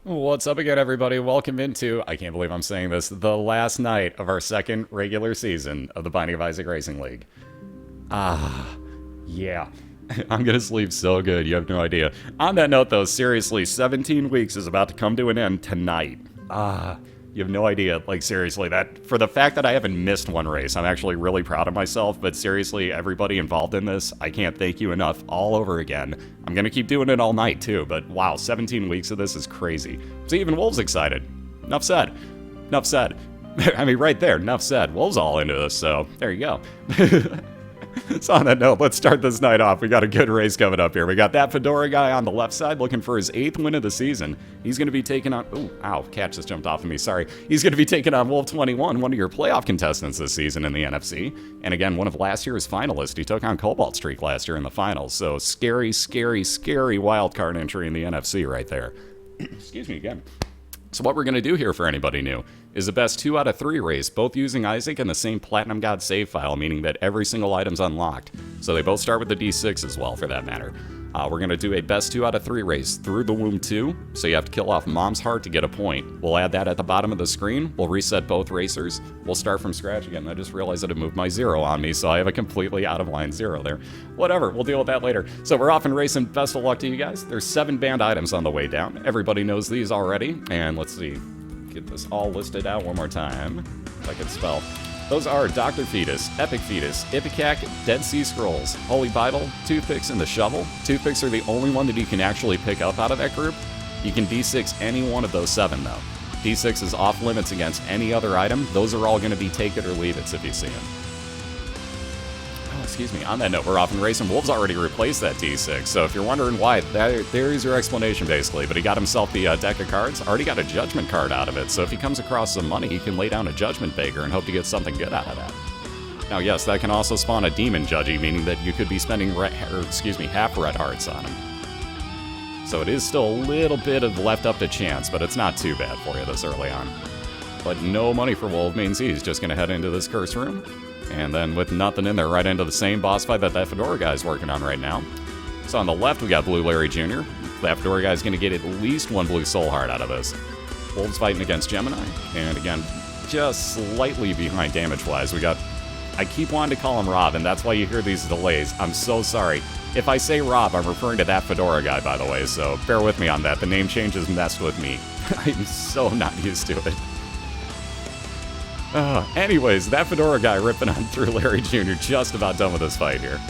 What's up again, everybody? Welcome into, I can't believe I'm saying this, the last night of our second regular season of the Binding of Isaac Racing League. Yeah. I'm gonna sleep so good, you have no idea. On that note, though, seriously, 17 weeks is about to come to an end tonight. You have no idea. Like, seriously, that for the fact that I haven't missed one race, I'm actually really proud of myself. But seriously, everybody involved in this, I can't thank you enough all over again. I'm gonna keep doing it all night too, but wow, 17 weeks of this is crazy. So even Wolv's excited. Enough said. Enough said. I mean, right there, enough said. Wolv's all into this, so there you go. So on that note, let's start this night off. We got a good race coming up here. We got ThatFedoraGuy on the left side looking for his 8th win of the season. He's going to be taking on... Ooh, ow, cat just jumped off of me, sorry. He's going to be taking on Wolv21, one of your playoff contestants this season in the NFC. And again, one of last year's finalists. He took on Cobalt Streak last year in the finals. So scary, scary, scary wildcard entry in the NFC right there. Excuse me again. So what we're going to do here for anybody new is the best 2 out of 3 race, both using Isaac and the same Platinum God save file, meaning that every single item's unlocked. So they both start with the D6 as well, for that matter. We're going to do a best 2 out of 3 race through the womb 2, so you have to kill off Mom's Heart to get a point. We'll add that at the bottom of the screen. We'll reset both racers. We'll start from scratch again. I just realized that it moved my 0 on me, so I have a completely out of line 0 there. Whatever, we'll deal with that later. So we're off and racing. Best of luck to you guys. There's 7 banned items on the way down. Everybody knows these already. And let's see. Get this all listed out one more time, if I can spell. Those are Dr. Fetus, Epic Fetus, Ipecac, Dead Sea Scrolls, Holy Bible, Toothpicks, and the Shovel. Toothpicks are the only one that you can actually pick up out of that group. You can D6 any one of those 7, though. D6 is off limits against any other item. Those are all going to be take it or leave it if you see them. Oh, excuse me. On that note, we're off and racing. Wolv's already replaced that D6, so if you're wondering why, there is your explanation, basically. But he got himself the deck of cards, already got a Judgment card out of it, so if he comes across some money, he can lay down a Judgment Baker and hope to get something good out of that. Now, yes, that can also spawn a Demon Judgy, meaning that you could be spending half red hearts on him. So it is still a little bit of left up to chance, but it's not too bad for you this early on. But no money for Wolv means he's just going to head into this curse room. And then with nothing in there, right into the same boss fight that ThatFedoraGuy's working on right now. So on the left, we got Blue Larry Jr. ThatFedoraGuy's going to get at least 1 blue soul heart out of this. Wolv's fighting against Gemini. And again, just slightly behind damage-wise. We got... I keep wanting to call him Rob, and that's why you hear these delays. I'm so sorry. If I say Rob, I'm referring to ThatFedoraGuy, by the way, so bear with me on that. The name change has messed with me. I'm so not used to it. Anyways, ThatFedoraGuy ripping on through Larry Jr. Just about done with this fight here.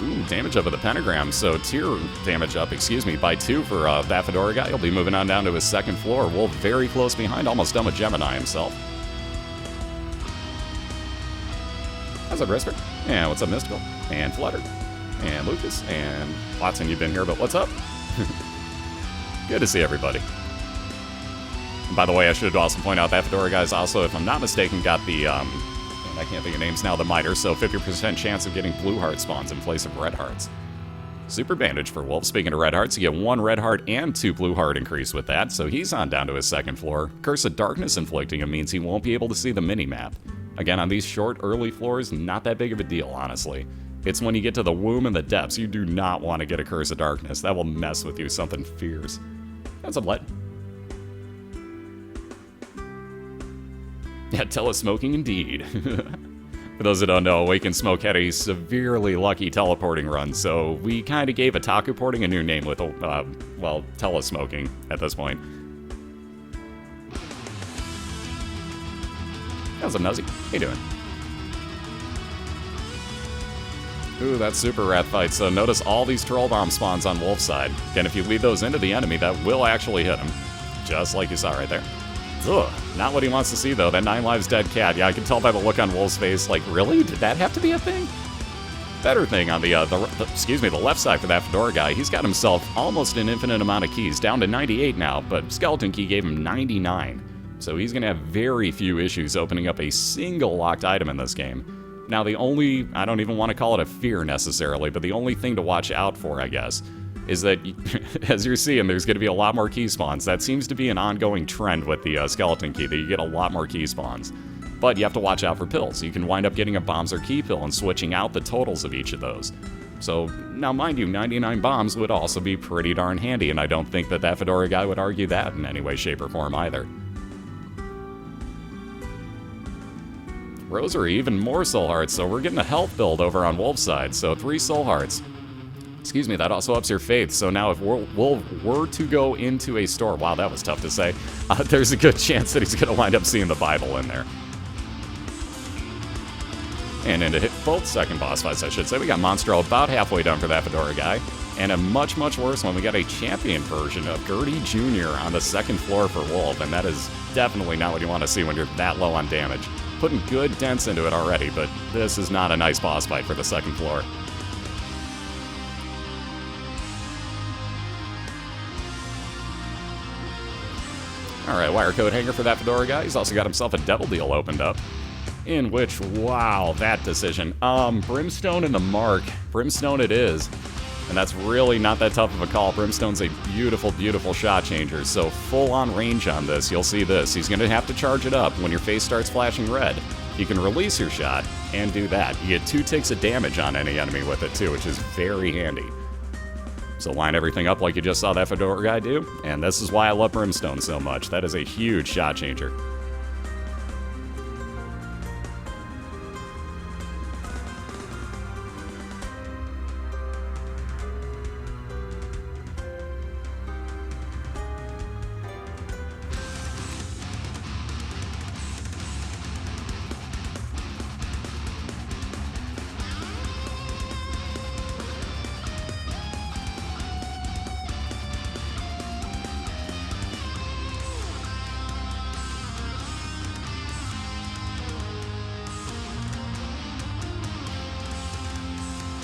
Ooh, damage up with the pentagram. So tier damage up, by 2 for ThatFedoraGuy. He'll be moving on down to his 2nd floor. Wolv very close behind, almost done with Gemini himself. How's up, Risper? And what's up, Mystical? And Flutter? And Lucas? And Watson, you've been here, but what's up? Good to see everybody. And by the way, I should also point out ThatFedoraGuy's also, if I'm not mistaken, got the, and I can't think of names now, the miter, so 50% chance of getting blue heart spawns in place of red hearts. Super bandage for Wolv. Speaking of red hearts, you get 1 red heart and 2 blue heart increase with that, so he's on down to his 2nd floor. Curse of Darkness inflicting him means he won't be able to see the mini-map. Again, on these short, early floors, not that big of a deal, honestly. It's when you get to the womb and the depths, you do not want to get a Curse of Darkness. That will mess with you something fierce. That's a blood. Yeah, telesmoking indeed. For those that don't know, Awakened Smoke had a severely lucky teleporting run, so we kind of gave Otaku porting a new name with, well, telesmoking at this point. How's up, Nuzzy? How you doing? Ooh, that's Super Wrath fight, so notice all these Troll Bomb spawns on Wolv's side. Again, if you lead those into the enemy, that will actually hit him. Just like you saw right there. Ugh, not what he wants to see, though. That 9 lives dead cat. Yeah, I can tell by the look on Wolv's face, like, really? Did that have to be a thing? Better thing on the left side for ThatFedoraGuy, he's got himself almost an infinite amount of keys, down to 98 now, but Skeleton Key gave him 99. So he's going to have very few issues opening up a single locked item in this game. Now, the only, I don't even want to call it a fear necessarily, but the only thing to watch out for, I guess, is that, as you're seeing, there's going to be a lot more key spawns. That seems to be an ongoing trend with the Skeleton Key, that you get a lot more key spawns. But you have to watch out for pills. You can wind up getting a bombs or key pill and switching out the totals of each of those. So, now mind you, 99 bombs would also be pretty darn handy, and I don't think that ThatFedoraGuy would argue that in any way, shape, or form either. Rosary, even more soul hearts, so we're getting a health build over on Wolv's side, so 3 soul hearts. Excuse me, that also ups your faith, so now if Wolv were to go into a store, wow, that was tough to say, there's a good chance that he's going to wind up seeing the Bible in there. And into hit both second boss fights, I should say. We got Monstro about halfway done for ThatFedoraGuy. And a much, much worse one. We got a champion version of Gertie Jr. on the second floor for Wolv. And that is definitely not what you want to see when you're that low on damage. Putting good dents into it already, but this is not a nice boss fight for the second floor. Alright, wire code hanger for ThatFedoraGuy. He's also got himself a devil deal opened up. In which, wow, that decision. Brimstone and the Mark. Brimstone it is. And that's really not that tough of a call. Brimstone's a beautiful, beautiful shot changer. So full on range on this. You'll see this. He's going to have to charge it up when your face starts flashing red. You can release your shot and do that. You get 2 ticks of damage on any enemy with it too, which is very handy. So line everything up like you just saw ThatFedoraGuy do. And this is why I love Brimstone so much. That is a huge shot changer.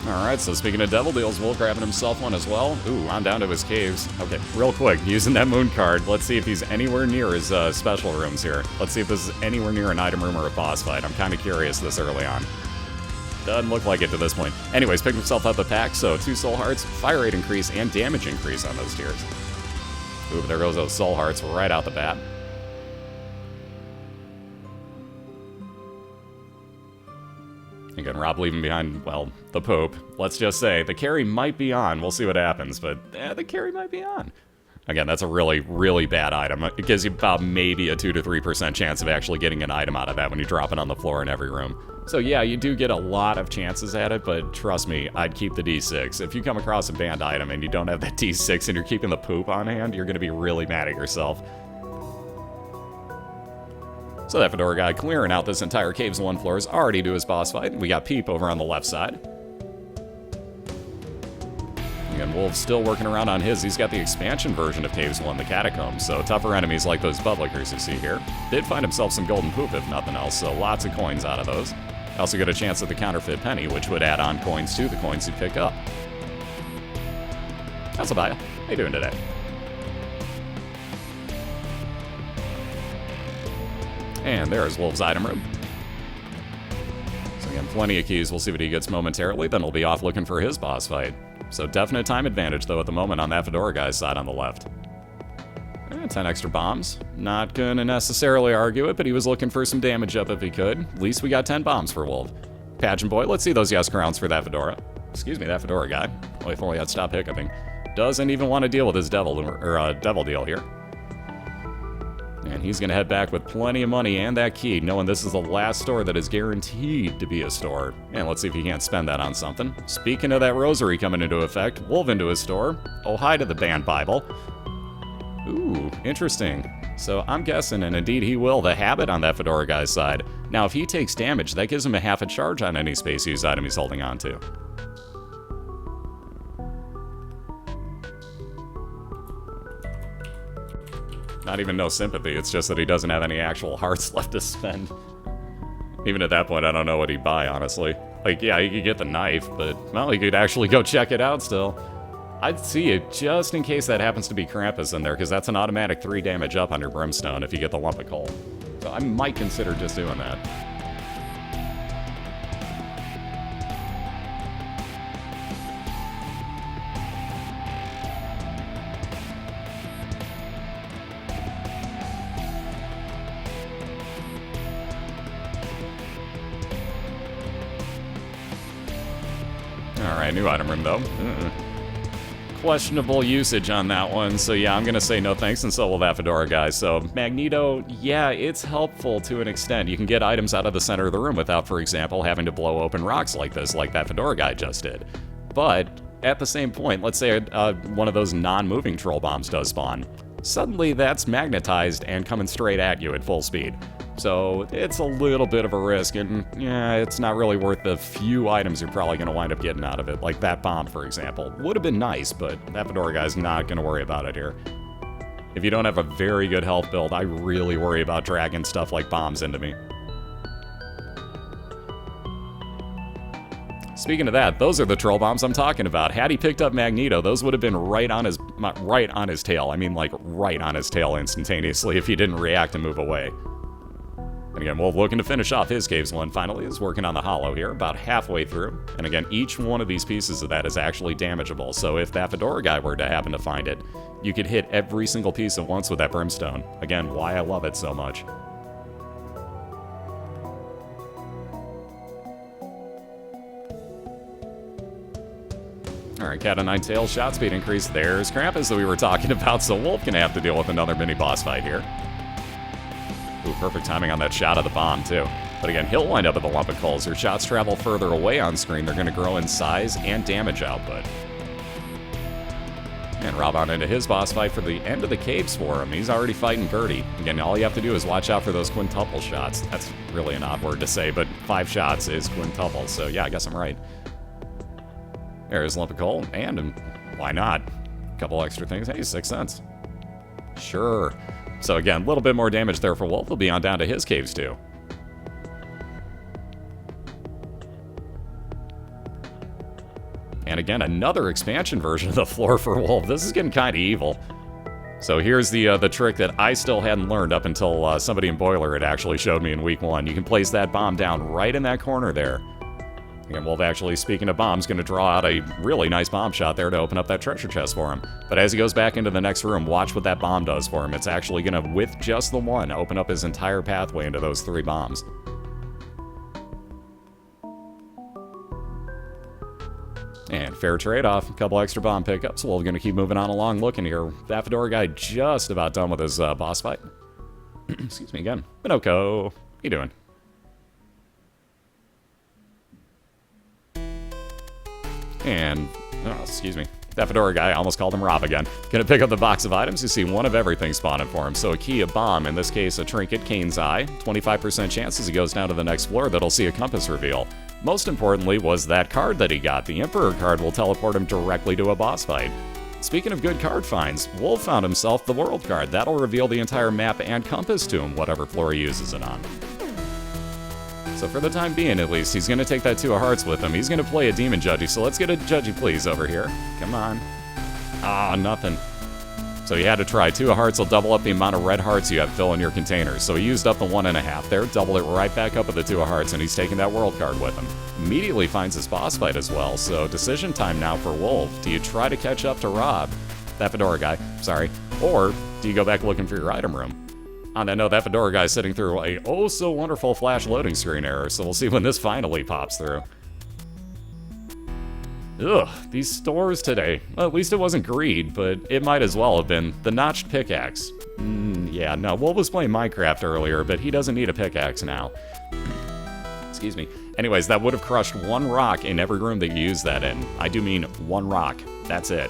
Alright, so speaking of devil deals, Wolv grabbing himself one as well. Ooh, on down to his caves. Okay, real quick, using that moon card, let's see if he's anywhere near his special rooms here. Let's see if this is anywhere near an item room or a boss fight. I'm kind of curious this early on. Doesn't look like it to this point. Anyways, picked himself up a pack, so 2 soul hearts, fire rate increase, and damage increase on those tiers. Ooh, but there goes those soul hearts right out the bat. Again, Rob leaving behind, well, the Pope. Let's just say, the carry might be on. We'll see what happens, but the carry might be on. Again, that's a really, really bad item. It gives you about maybe a 2 to 3% chance of actually getting an item out of that when you drop it on the floor in every room. So yeah, you do get a lot of chances at it, but trust me, I'd keep the D6. If you come across a banned item and you don't have that D6 and you're keeping the Poop on hand, you're going to be really mad at yourself. So ThatFedoraGuy clearing out this entire Caves 1 floor is already to his boss fight. We got Peep over on the left side. Again, Wolv's still working around on his. He's got the expansion version of Caves 1, the Catacombs, so tougher enemies like those Bubblikers you see here. Did find himself some golden poop, if nothing else, so lots of coins out of those. Also get a chance at the counterfeit penny, which would add on coins to the coins you pick up. How's about ya? How you doing today? And there's Wolv's item room. So again, plenty of keys. We'll see what he gets momentarily, then we'll be off looking for his boss fight. So definite time advantage, though, at the moment on ThatFedoraGuy's side on the left. 10 extra bombs. Not gonna necessarily argue it, but he was looking for some damage up if he could. At least we got 10 bombs for Wolv. Pageant Boy, let's see those yes crowns for ThatFedora. Excuse me, ThatFedoraGuy. Well, if only I'd stop hiccuping. Doesn't even want to deal with his devil deal here. And he's going to head back with plenty of money and that key, knowing this is the last store that is guaranteed to be a store. And let's see if he can't spend that on something. Speaking of that rosary coming into effect, Wolv into his store. Oh, hi to the banned Bible. Ooh, interesting. So I'm guessing, and indeed he will, the habit on ThatFedoraGuy's side. Now, if he takes damage, that gives him a half a charge on any space use item he's holding on to. Not even no sympathy, it's just that he doesn't have any actual hearts left to spend. Even at that point, I don't know what he'd buy, honestly. Like, yeah, he could get the knife, but, well, he could actually go check it out still. I'd see it just in case that happens to be Krampus in there, because that's an automatic 3 damage up on your Brimstone if you get the lump of coal. So I might consider just doing that. Alright, new item room, though. Questionable usage on that one, so yeah, I'm gonna say no thanks, and so will ThatFedoraGuy. So, Magneto, yeah, it's helpful to an extent. You can get items out of the center of the room without, for example, having to blow open rocks like this, like ThatFedoraGuy just did. But, at the same point, let's say one of those non-moving troll bombs does spawn. Suddenly, that's magnetized and coming straight at you at full speed. So, it's a little bit of a risk, and yeah, it's not really worth the few items you're probably going to wind up getting out of it, like that bomb, for example. Would have been nice, but ThatFedoraGuy's not going to worry about it here. If you don't have a very good health build, I really worry about dragging stuff like bombs into me. Speaking of that, those are the troll bombs I'm talking about. Had he picked up Magneto, those would have been right on his tail. I mean, like, right on his tail instantaneously if he didn't react and move away. And again, Wolv looking to finish off his caves one finally, is working on the hollow here, about halfway through. And again, each one of these pieces of that is actually damageable, so if ThatFedoraGuy were to happen to find it, you could hit every single piece at once with that brimstone. Again, why I love it so much. Alright, Cat o' Nine Tails, shot speed increase. There's Krampus that we were talking about, so Wolv gonna have to deal with another mini-boss fight here. Ooh, perfect timing on that shot of the bomb, too. But again, he'll wind up with a lump of coals. Your shots travel further away on screen. They're going to grow in size and damage output. And Rob on into his boss fight for the end of the caves for him. He's already fighting Gertie. Again, all you have to do is watch out for those quintuple shots. That's really an odd word to say, but 5 shots is quintuple, so yeah, I guess I'm right. There's a lump of coal, and why not? A couple extra things. Hey, 6 cents. Sure. So again, a little bit more damage there for Wolv. He'll be on down to his caves too. And again, another expansion version of the floor for Wolv. This is getting kind of evil. So here's the trick that I still hadn't learned up until somebody in BOILeR had actually showed me in week 1. You can place that bomb down right in that corner there. And Wolv, actually, speaking of bombs, going to draw out a really nice bomb shot there to open up that treasure chest for him. But as he goes back into the next room, watch what that bomb does for him. It's actually going to, with just the one, open up his entire pathway into those 3 bombs. And fair trade-off, a couple extra bomb pickups. Wolv going to keep moving on along looking here. ThatFedoraGuy just about done with his boss fight. Excuse me again. Minoko, how you doing? And, oh, excuse me, ThatFedoraGuy, I almost called him Rob again. Gonna pick up the box of items. You see one of everything spawning for him. So a key, a bomb, in this case a trinket, Kane's Eye. 25% chance as he goes down to the next floor that he'll see a compass reveal. Most importantly was that card that he got. The Emperor card will teleport him directly to a boss fight. Speaking of good card finds, Wolv found himself the World card. That'll reveal the entire map and compass to him, whatever floor he uses it on. So for the time being, at least, he's going to take that 2 of hearts with him. He's going to play a demon judgy, so let's get a judgy please over here. Come on. Ah, nothing. So he had to try. 2 of hearts will double up the amount of red hearts you have fill in your containers. So he used up the 1.5 there, doubled it right back up with the 2 of hearts, and he's taking that world card with him. Immediately finds his boss fight as well, so decision time now for Wolv. Do you try to catch up to Rob, ThatFedoraGuy, sorry, or do you go back looking for your item room? On that note, ThatFedoraGuy is sitting through a oh-so-wonderful flash loading screen error, so we'll see when this finally pops through. Ugh, these stores today. Well, at least it wasn't greed, but it might as well have been. The notched pickaxe. Yeah, no, Wolv was playing Minecraft earlier, but he doesn't need a pickaxe now. Excuse me. Anyways, that would have crushed 1 rock in every room that you use that in. I do mean 1 rock. That's it.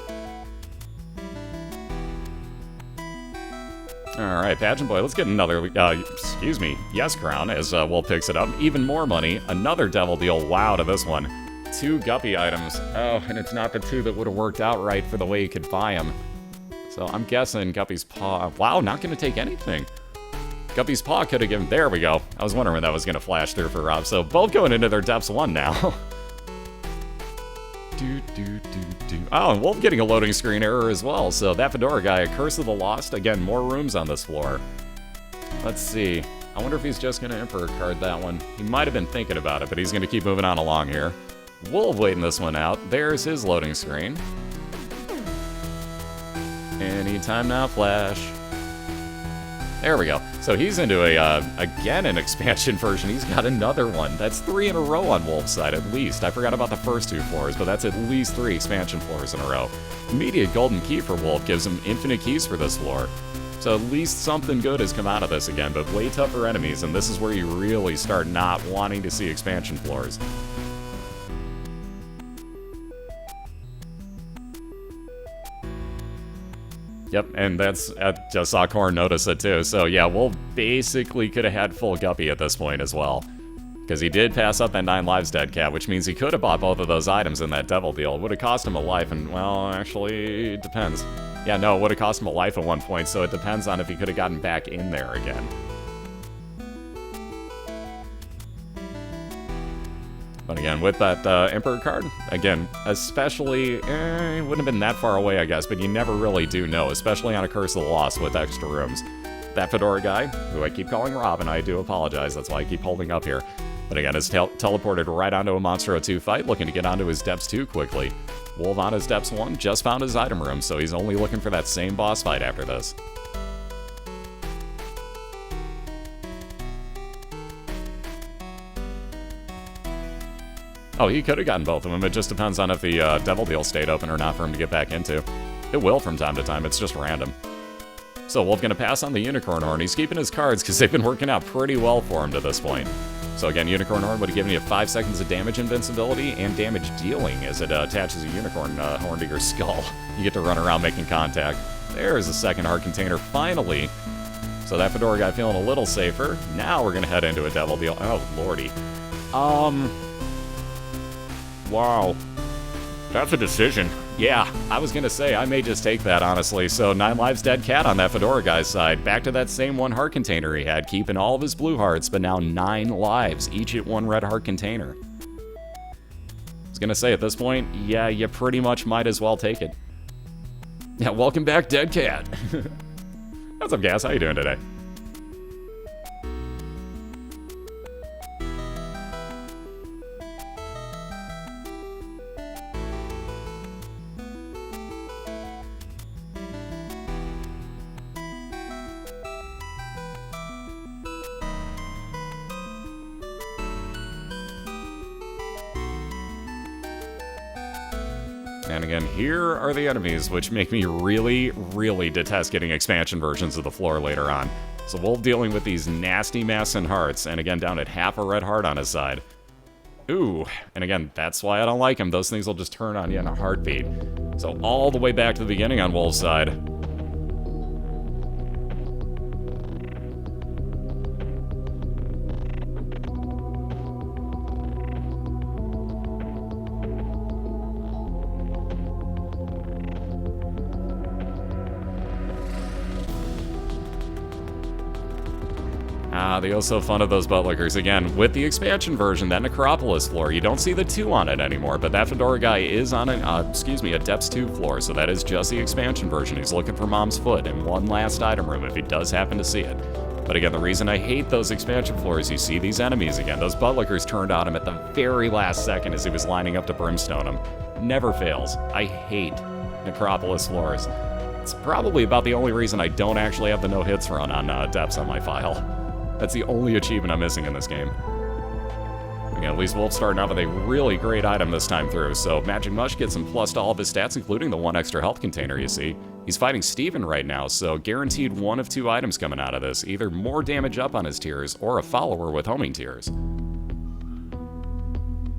Alright, Pageant Boy, let's get another, excuse me, yes crown, as Wolv picks it up. Even more money, another devil deal, wow, to this one. 2 guppy items. Oh, and it's not the 2 that would have worked out right for the way you could buy them. So I'm guessing Guppy's Paw, wow, not going to take anything. Guppy's Paw could have given, there we go. I was wondering when that was going to flash through for Rob. So both going into their depths 1 now. Oh, and Wolv getting a loading screen error as well. So ThatFedoraGuy, a Curse of the Lost. Again, more rooms on this floor. Let's see. I wonder if he's just going to Emperor card that one. He might have been thinking about it, but he's going to keep moving on along here. Wolv waiting this one out. There's his loading screen. Anytime now, flash. There we go. So he's into again, an expansion version. He's got another one. That's 3 in a row on Wolv's side, at least. I forgot about the first 2 floors, but that's at least 3 expansion floors in a row. Immediate golden key for Wolv gives him infinite keys for this floor. So at least something good has come out of this again, but way tougher enemies, and this is where you really start not wanting to see expansion floors. Yep, and that's, I just saw Korn notice it too. So yeah, Wolv basically could have had full Guppy at this point as well. Because he did pass up that 9 lives dead cat, which means he could have bought both of those items in that devil deal. It would have cost him a life, and, well, actually, it depends. Yeah, no, it would have cost him a life at one point, so it depends on if he could have gotten back in there again. But again, with that Emperor card, again, especially, it wouldn't have been that far away, I guess, but you never really do know, especially on a Curse of the Lost with extra rooms. ThatFedoraGuy, who I keep calling Rob, and I do apologize, that's why I keep holding up here. But again, is teleported right onto a Monstro 2 fight, looking to get onto his Depths 2 quickly. Wolv on his Depths 1 just found his item room, so he's only looking for that same boss fight after this. Oh, he could have gotten both of them. It just depends on if the Devil Deal stayed open or not for him to get back into. It will from time to time, it's just random. So Wolv gonna pass on the Unicorn Horn. He's keeping his cards because they've been working out pretty well for him to this point. So again, Unicorn Horn would have given you 5 seconds of damage invincibility and damage dealing as it attaches a Unicorn Horn to your skull. You get to run around making contact. There's a second heart container, finally. So ThatFedoraGuy feeling a little safer. Now we're gonna head into a Devil Deal. Oh, lordy. Wow. That's a decision. Yeah, I was gonna say, I may just take that, honestly. So 9 lives dead cat on ThatFedoraGuy's side. Back to that same 1 heart container he had, keeping all of his blue hearts, but now 9 lives, each at 1 red heart container. I was gonna say, at this point, yeah, you pretty much might as well take it. Yeah, welcome back, Dead Cat. What's up, Gas? How you doing today? And again, here are the enemies, which make me really, really detest getting expansion versions of the floor later on. So Wolv dealing with these nasty Masson hearts, and again, down at half a red heart on his side. Ooh, and again, that's why I don't like him. Those things will just turn on you in a heartbeat. So all the way back to the beginning on Wolv's side. The oh-so fun of those bootlickers. Again, with the expansion version, that Necropolis floor, you don't see the 2 on it anymore, but ThatFedoraGuy is on a Depths 2 floor, so that is just the expansion version. He's looking for Mom's Foot and 1 last item room if he does happen to see it. But again, the reason I hate those expansion floors, you see these enemies again. Those bootlickers turned on him at the very last second as he was lining up to brimstone him. Never fails. I hate Necropolis floors. It's probably about the only reason I don't actually have the no-hits run on Depths on my file. That's the only achievement I'm missing in this game. Again, at least Wolv's starting out with a really great item this time through, so Magic Mush gets him plus to all of his stats, including the 1 extra health container, you see. He's fighting Steven right now, so guaranteed 1 of 2 items coming out of this, either more damage up on his tiers, or a follower with homing tiers.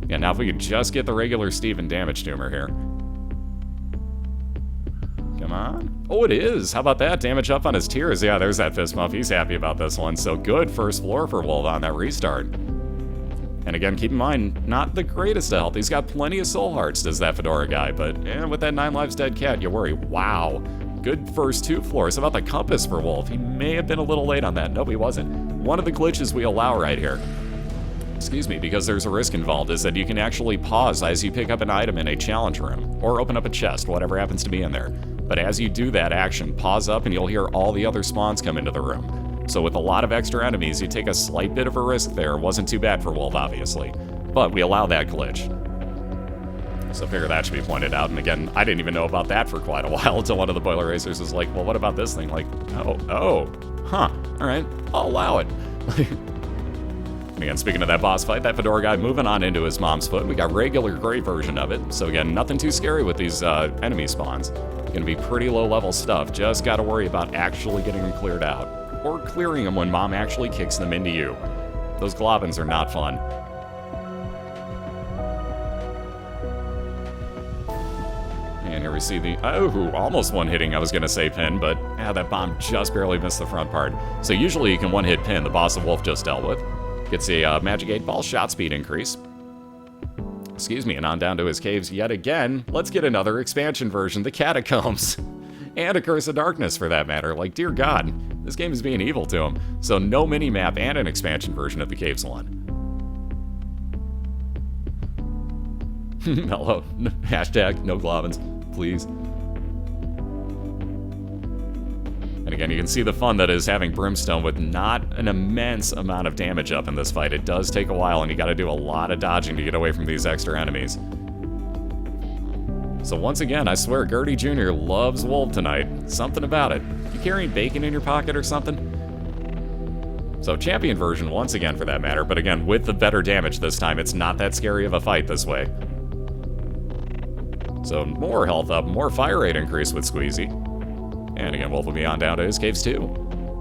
Yeah, now if we could just get the regular Steven damage tumor here. Come on. Oh, it is. How about that? Damage up on his tiers. Yeah, there's that fist bump. He's happy about this one. So good first floor for Wolv on that restart. And again, keep in mind, not the greatest of health. He's got plenty of soul hearts, does ThatFedoraGuy, but with that 9 lives dead cat, you worry. Wow. Good first 2 floors. How about the compass for Wolv? He may have been a little late on that. Nope, he wasn't. One of the glitches we allow right here, excuse me, because there's a risk involved, is that you can actually pause as you pick up an item in a challenge room, or open up a chest, whatever happens to be in there. But as you do that action, pause up and you'll hear all the other spawns come into the room. So with a lot of extra enemies, you take a slight bit of a risk there. Wasn't too bad for Wolv, obviously. But we allow that glitch. So I figure that should be pointed out. And again, I didn't even know about that for quite a while until one of the boiler racers was like, well, what about this thing? Like, huh, all right, I'll allow it. And again, speaking of that boss fight, that Fedora guy moving on into his mom's foot. We got regular gray version of it. So again, nothing too scary with these enemy spawns. Gonna be pretty low level stuff. Just gotta worry about actually getting them cleared out. Or clearing them when mom actually kicks them into you. Those globins are not fun. And here we see the, almost one-hitting, I was going to say pin, but that bomb just barely missed the front part. So usually you can one-hit pin, the boss of Wolf just dealt with. Gets a Magic 8 Ball shot speed increase. Excuse me, and on down to his caves yet again. Let's get another expansion version, the Catacombs. And a Curse of Darkness, for that matter. Like, dear God, this game is being evil to him. So no mini-map and an expansion version of the Caves one. Mellow. Hashtag no globins, please. And again, you can see the fun that is having Brimstone with not an immense amount of damage up in this fight. It does take a while, and you gotta do a lot of dodging to get away from these extra enemies. So once again, I swear Gertie Jr. loves Wolv tonight. Something about it. You carrying bacon in your pocket or something? So champion version once again for that matter, but again, with the better damage this time, it's not that scary of a fight this way. So more health up, more fire rate increase with Squeezy. And again, Wolf will be on down to his caves too.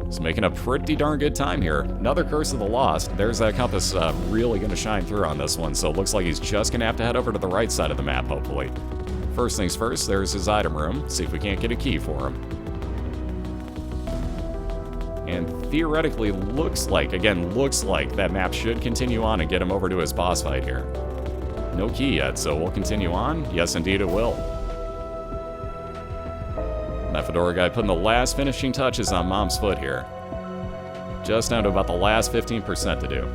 So making a pretty darn good time here. Another Curse of the Lost. There's that compass really going to shine through on this one, so it looks like he's just going to have to head over to the right side of the map, hopefully. First things first, there's his item room. See if we can't get a key for him. And theoretically looks like that map should continue on and get him over to his boss fight here. No key yet, so we'll continue on. Yes, indeed it will. That Fedora guy putting the last finishing touches on mom's foot here. Just down to about the last 15% to do.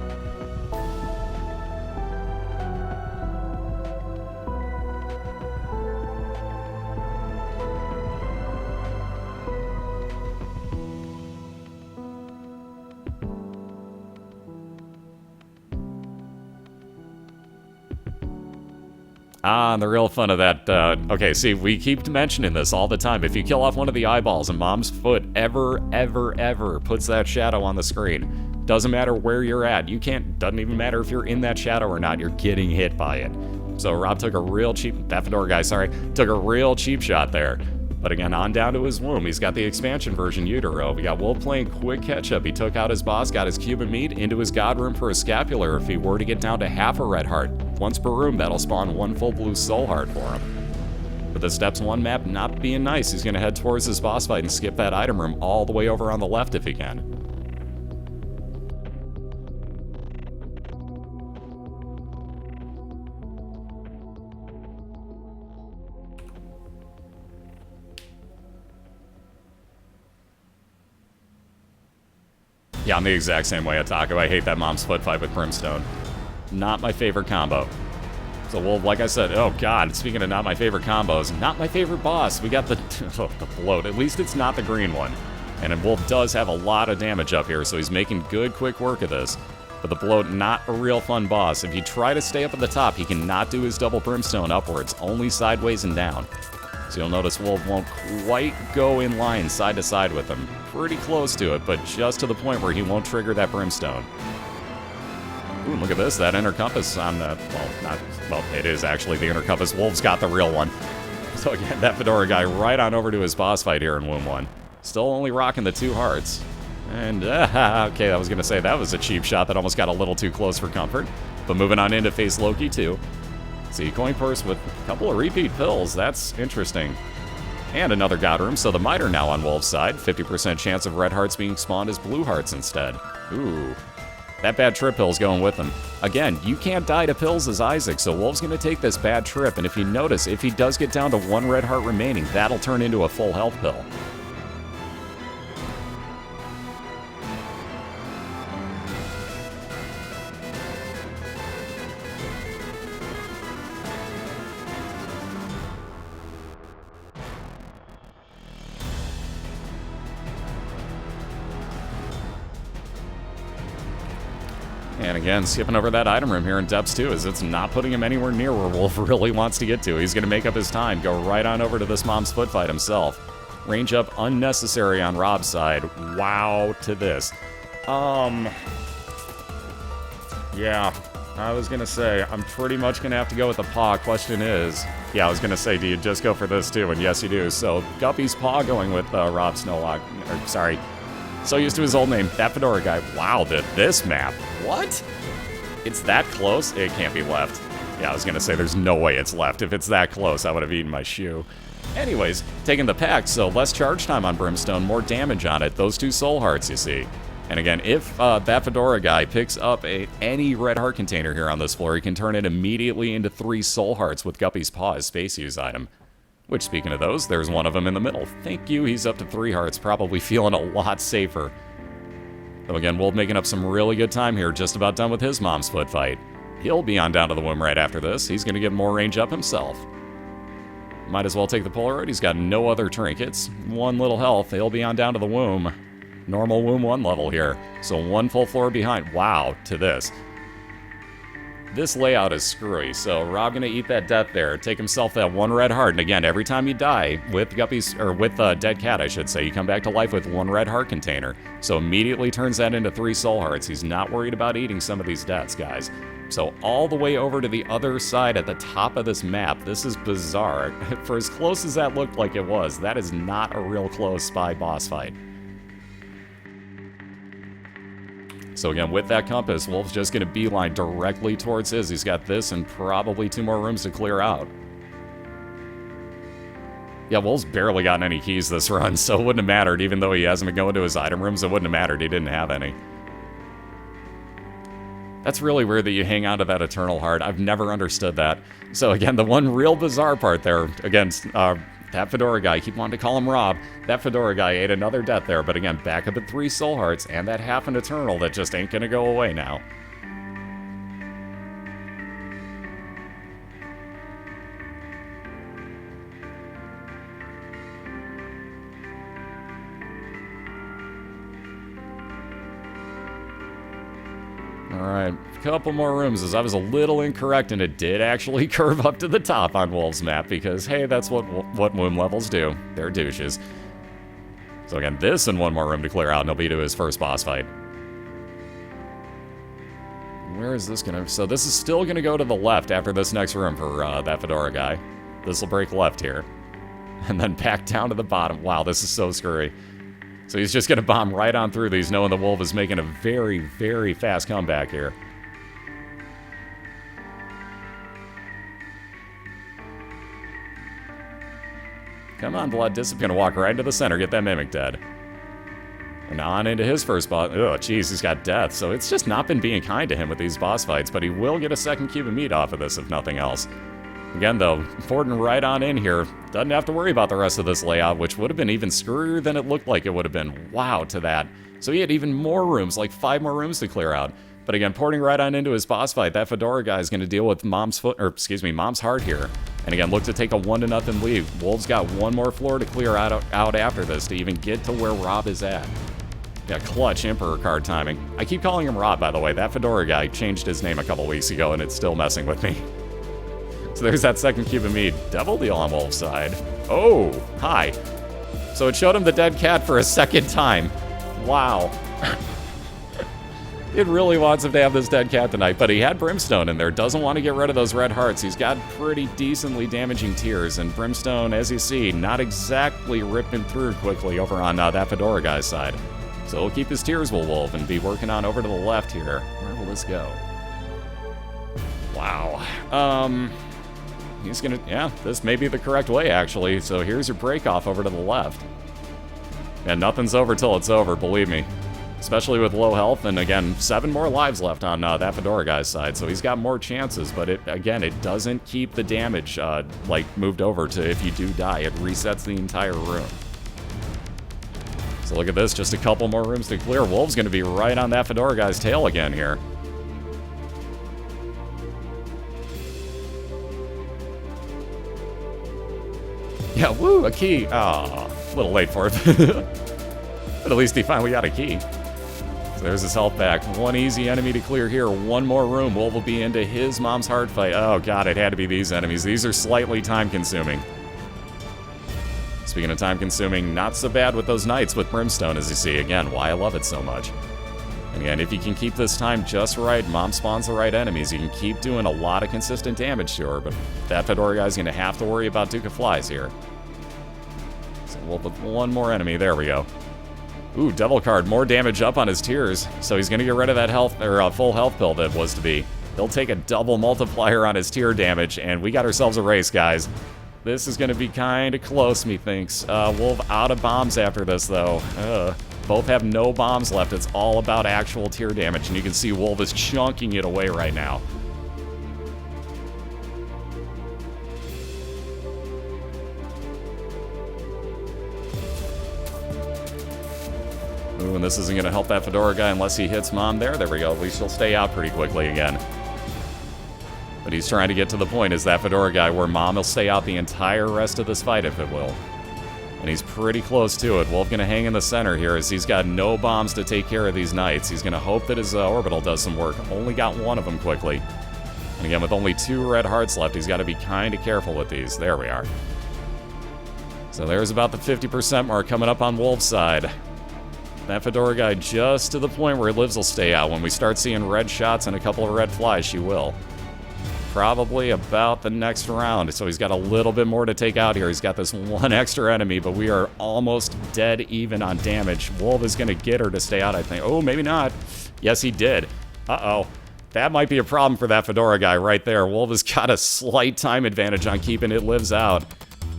Ah, and the real fun of that, okay, see, we keep mentioning this all the time. If you kill off one of the eyeballs and mom's foot ever puts that shadow on the screen, doesn't matter where you're at, doesn't even matter if you're in that shadow or not, you're getting hit by it. So Rob took a real cheap, that Fedora guy, sorry, took a real cheap shot there. But again, on down to his womb. He's got the expansion version Utero. We got Wolf playing quick catch-up. He took out his boss, got his Cuban meat into his god room for a scapular. If he were to get down to half a red heart, once per room, that'll spawn one full blue soul heart for him. But the Steps 1 map not being nice, he's going to head towards his boss fight and skip that item room all the way over on the left if he can. Yeah, I'm the exact same way at Taco. I hate that mom's foot fight with Brimstone. Not my favorite combo. So, well, like I said, oh god, speaking of not my favorite combos, not my favorite boss. We got the bloat. At least it's not the green one. And Wolf does have a lot of damage up here, so he's making good, quick work of this. But the bloat, not a real fun boss. If you try to stay up at the top, he cannot do his double Brimstone upwards, only sideways and down. So you'll notice Wolf won't quite go in line side to side with him. Pretty close to it, but just to the point where he won't trigger that Brimstone. Ooh, look at this, that inner compass on the, well, it is actually the inner compass. Wolf's got the real one. So again, that Fedora guy right on over to his boss fight here in Womb 1. Still only rocking the 2 hearts. And, okay, I was going to say that was a cheap shot that almost got a little too close for comfort. But moving on in to face Loki, too. See, coin purse with a couple of repeat pills. That's interesting. And another god room, so the Miter now on Wolf's side. 50% chance of red hearts being spawned as blue hearts instead. Ooh. That bad trip pill's going with him. Again, you can't die to pills as Isaac, so Wolf's going to take this bad trip, and if you notice, if he does get down to 1 red heart remaining, that'll turn into a full health pill. And again, skipping over that item room here in depths too, as it's not putting him anywhere near where Wolv really wants to get to. He's going to make up his time, go right on over to this mom's foot fight himself. Range up unnecessary on Rob's side. Wow to this. Yeah, I was going to say, I'm pretty much going to have to go with the paw. Question is, yeah, I was going to say, do you just go for this too? And yes, you do. So Guppy's paw going with Rob Snowlock, or sorry, so used to his old name, ThatFedoraGuy. Wow, this map. What? It's that close? It can't be left. Yeah, I was going to say there's no way it's left. If it's that close, I would have eaten my shoe. Anyways, taking the pack, so less charge time on Brimstone, more damage on it. Those 2 soul hearts, you see. And again, if ThatFedoraGuy picks up any red heart container here on this floor, he can turn it immediately into 3 soul hearts with Guppy's paw as space use item. Which, speaking of those, there's one of them in the middle. Thank you, he's up to 3 hearts, probably feeling a lot safer. So again, Wolv making up some really good time here, just about done with his mom's foot fight. He'll be on down to the womb right after this. He's going to get more range up himself. Might as well take the Polaroid. He's got no other trinkets. 1 little health. He'll be on down to the womb. Normal womb 1 level here. So 1 full floor behind. Wow, to this. This layout is screwy, so Rob gonna eat that death there, take himself that 1 red heart, and again, every time you die with Guppy's, or with Dead Cat, I should say, you come back to life with 1 red heart container. So immediately turns that into 3 soul hearts. He's not worried about eating some of these deaths, guys. So all the way over to the other side at the top of this map, this is bizarre. For as close as that looked like it was, that is not a real close spy boss fight. So again, with that compass, Wolv's just going to beeline directly towards his. He's got this and probably 2 more rooms to clear out. Yeah, Wolv's barely gotten any keys this run, so it wouldn't have mattered. Even though he hasn't been going to his item rooms, it wouldn't have mattered. He didn't have any. That's really weird that you hang on to that Eternal Heart. I've never understood that. So again, the one real bizarre part there, again, ThatFedoraGuy, keep wanting to call him Rob. ThatFedoraGuy ate another death there, but again, back up at 3 soul hearts and that half an Eternal that just ain't gonna go away now. Alright, a couple more rooms, as I was a little incorrect, and it did actually curve up to the top on Wolv's map, because, hey, that's what womb levels do. They're douches. So again, this and 1 more room to clear out, and he'll be to his first boss fight. Where is this gonna... So this is still gonna go to the left after this next room for ThatFedoraGuy. This'll break left here. And then back down to the bottom. Wow, this is so screwy. So he's just going to bomb right on through these, knowing the Wolv is making a very, very fast comeback here. Come on, Blood Discip's going to walk right into the center, get that Mimic dead. And on into his first boss. Oh, jeez, he's got death. So it's just not been being kind to him with these boss fights, but he will get a 2nd cube of meat off of this, if nothing else. Again, though, Fortin right on in here. Doesn't have to worry about the rest of this layout, which would have been even screwier than it looked like it would have been. Wow, to that. So he had even more rooms, like 5 more rooms to clear out. But again, porting right on into his boss fight, ThatFedoraGuy is going to deal with Mom's heart here. And again, look to take a 1-0 lead. Wolv's got 1 more floor to clear out after this to even get to where Rob is at. Yeah, clutch Emperor card timing. I keep calling him Rob, by the way. ThatFedoraGuy changed his name a couple weeks ago, and it's still messing with me. So there's that 2nd cube of meat. Devil deal on Wolv's side. Oh, hi. So it showed him the dead cat for a 2nd time. Wow. It really wants him to have this dead cat tonight, but he had Brimstone in there. Doesn't want to get rid of those red hearts. He's got pretty decently damaging tears, and Brimstone, as you see, not exactly ripping through quickly over on ThatFedoraGuy's side. So he'll keep his tears will Wolv and be working on over to the left here. Where will this go? Wow. He's gonna, yeah, this may be the correct way, actually. So here's your break off over to the left. And nothing's over till it's over, believe me. Especially with low health, and again, 7 more lives left on ThatFedoraGuy's side, so he's got more chances, but it doesn't keep the damage, moved over to if you do die. It resets the entire room. So look at this, just a couple more rooms to clear. Wolv's gonna be right on ThatFedoraGuy's tail again here. Yeah, woo, a key. Ah, a little late for it. But at least he finally got a key. So there's his health back. One easy enemy to clear here. One more room. Wolv will be into his mom's heart fight. Oh god, it had to be these enemies. These are slightly time-consuming. Speaking of time-consuming, not so bad with those knights with Brimstone, as you see. Again, why I love it so much. And again, if you can keep this time just right, Mom spawns the right enemies, you can keep doing a lot of consistent damage to her, but that Fedora guy's going to have to worry about Duke of Flies here. So we'll put one more enemy. There we go. Ooh, Devil card. More damage up on his tears. So he's going to get rid of that health, or full health pill that was to be. He'll take a double multiplier on his tier damage, and we got ourselves a race, guys. This is going to be kind of close, methinks. Wolv out of bombs after this, though. Both have no bombs left. It's all about actual tier damage, and you can see Wolv is chunking it away right now. Ooh, and this isn't going to help that Fedora guy unless he hits Mom there. There we go. At least he'll stay out pretty quickly again. But he's trying to get to the point, is that Fedora guy, where Mom will stay out the entire rest of this fight, if it will. And he's pretty close to it. Wolv gonna hang in the center here as he's got no bombs to take care of these knights. He's gonna hope that his orbital does some work. Only got one of them quickly. And again, with only 2 red hearts left, he's got to be kind of careful with these. There we are. So there's about the 50% mark coming up on Wolv's side. That Fedora guy just to the point where Livs will stay out. When we start seeing red shots and a couple of red flies, she will. Probably about the next round, so he's got a little bit more to take out here. He's got this one extra enemy, but we are almost dead even on damage. Wolv is going to get her to stay out, I think. Oh, maybe not. Yes, he did. Uh-oh. That might be a problem for that Fedora guy right there. Wolv has got a slight time advantage on keeping it Livs out.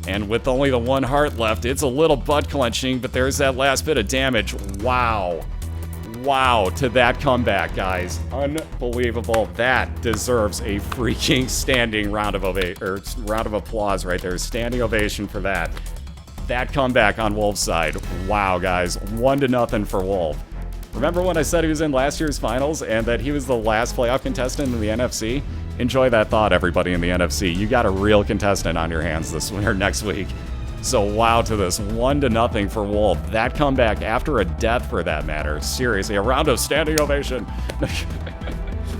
And with only the 1 heart left, it's a little butt-clenching, but there's that last bit of damage. Wow. Wow, to that comeback, guys. Unbelievable. That deserves a freaking standing round of applause right there. Standing ovation for that. That comeback on Wolv's side. Wow, guys. 1-0 for Wolv. Remember when I said he was in last year's finals and that he was the last playoff contestant in the NFC? Enjoy that thought, everybody in the NFC. You got a real contestant on your hands this or next week. So wow to this, 1-0 for Wolv. That comeback after a death, for that matter. Seriously, a round of standing ovation.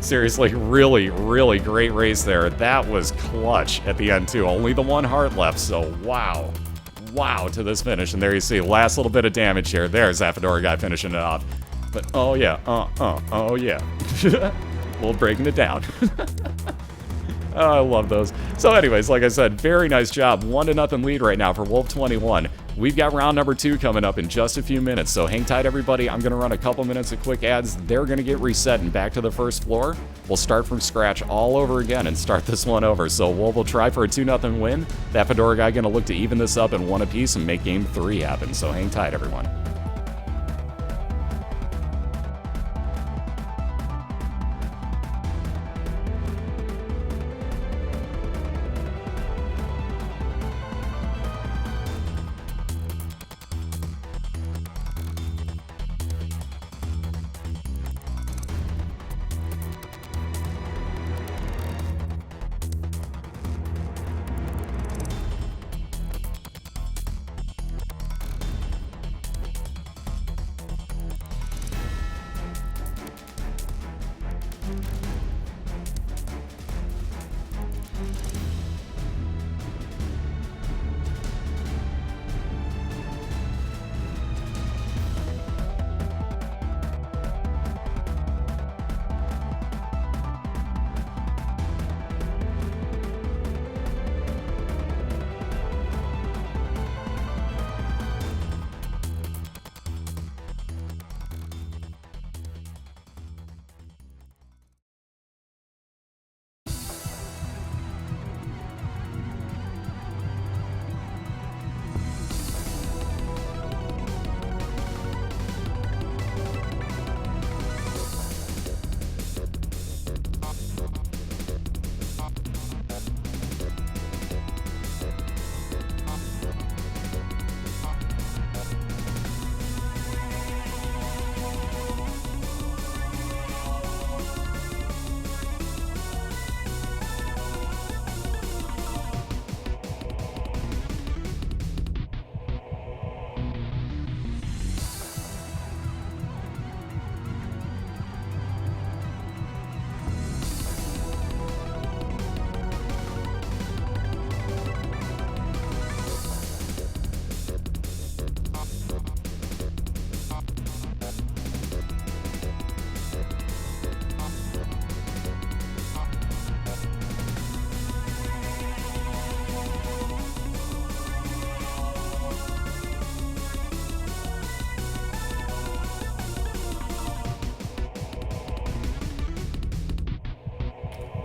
Seriously, really, really great race there. That was clutch at the end too. Only the 1 heart left, so wow. Wow to this finish. And there you see, last little bit of damage here. There's that Fedora guy finishing it off. But oh yeah, oh yeah. Wolv breaking it down. Oh, I love those. So anyways, like I said, very nice job. 1-0 lead right now for Wolv21. We've got round number 2 coming up in just a few minutes, so hang tight, everybody. I'm going to run a couple minutes of quick ads. They're going to get reset and back to the first floor. We'll start from scratch all over again and start this one over. So Wolv will try for a 2-0 win. That Fedora guy going to look to even this up in 1 apiece and make game 3 happen. So hang tight, everyone.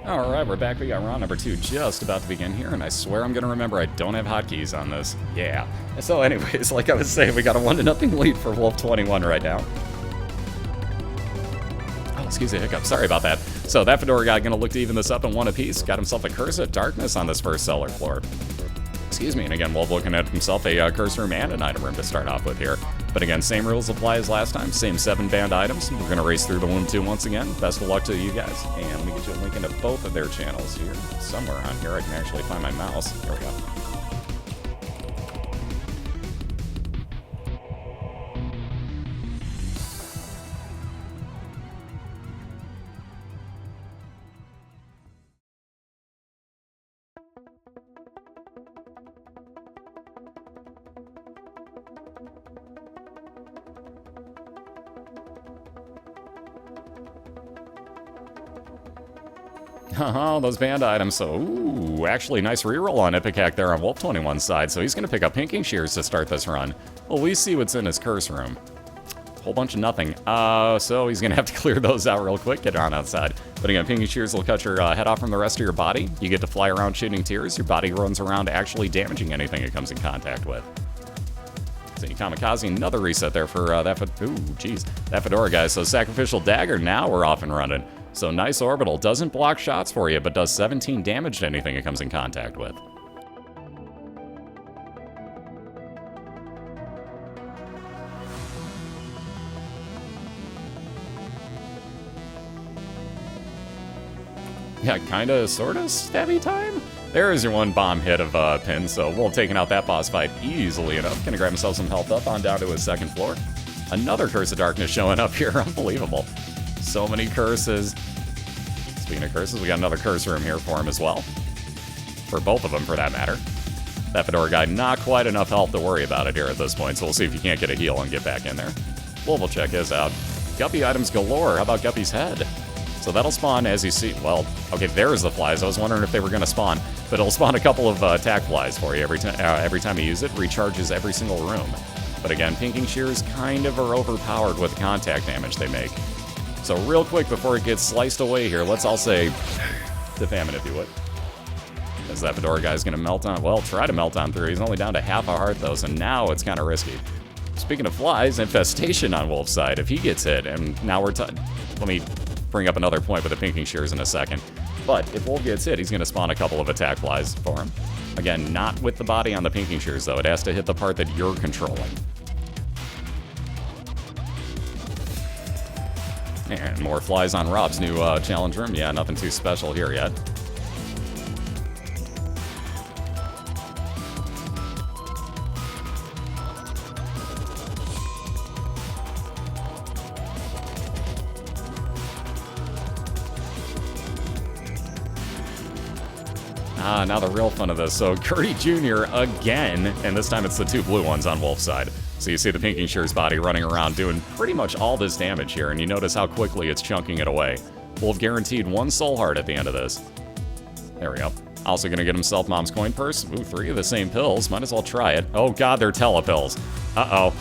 Alright, we're back. We got round number 2 just about to begin here, and I swear I'm gonna remember I don't have hotkeys on this. Yeah. So anyways, like I was saying, we got a 1-0 lead for Wolv21 right now. Oh, excuse the hiccup. Sorry about that. So that ThatFedoraGuy gonna look to even this up in 1 apiece. Got himself a Curse of Darkness on this first cellar floor. Excuse me, and again, Wolv looking at himself a curse room and an item room to start off with here. But again, same rules apply as last time, same 7 banned items. We're going to race through the Wolv2 once again. Best of luck to you guys. And let me get you a link into both of their channels here. Somewhere on here, I can actually find my mouse. There we go. Oh, those banned items. So, ooh, actually nice reroll on Epic Hack there on Wolv21's side. So he's going to pick up Pinking Shears to start this run. Well, we see what's in his curse room. Whole bunch of nothing. So he's going to have to clear those out real quick, get on outside. But again, Pinking Shears will cut your head off from the rest of your body. You get to fly around shooting tears. Your body runs around actually damaging anything it comes in contact with. So you kamikaze, another reset there for ThatFedoraGuy. So Sacrificial Dagger, now we're off and running. So nice orbital, doesn't block shots for you, but does 17 damage to anything it comes in contact with. Yeah, kinda, sorta stabby time? There's your 1 bomb hit of pin, so Wolv taking out that boss fight easily enough. Gonna grab himself some health up on down to his 2nd floor. Another Curse of Darkness showing up here, unbelievable. So many curses. Speaking of curses, we got another curse room here for him as well. For both of them, for that matter. ThatFedoraGuy, not quite enough health to worry about it here at this point, so we'll see if you can't get a heal and get back in there. We'll check his out. Guppy items galore. How about Guppy's head? So that'll spawn as you see. Well, okay, there's the flies. I was wondering if they were going to spawn, but it'll spawn a couple of attack flies for you every time you use it. Recharges every single room. But again, Pinking Shears kind of are overpowered with the contact damage they make. So real quick before it gets sliced away here, let's all say defam it if you would. As ThatFedoraGuy's going to melt on, well, try to melt on through. He's only down to half a heart though, so now it's kind of risky. Speaking of flies, Infestation on Wolv's side. If he gets hit, and now let me bring up another point with the Pinking Shears in a second. But if Wolv gets hit, he's going to spawn a couple of attack flies for him. Again, not with the body on the Pinking Shears though. It has to hit the part that you're controlling. And more flies on Rob's new challenge room. Yeah, nothing too special here yet. Now the real fun of this. So Curdy Jr. again, and this time it's the 2 blue ones on Wolv's side. So you see the Pinking Shears body running around doing pretty much all this damage here, and you notice how quickly it's chunking it away. Wolv guaranteed 1 soul heart at the end of this. There we go. Also gonna get himself Mom's Coin Purse. Ooh, 3 of the same pills. Might as well try it. Oh god, they're telepills. Uh-oh.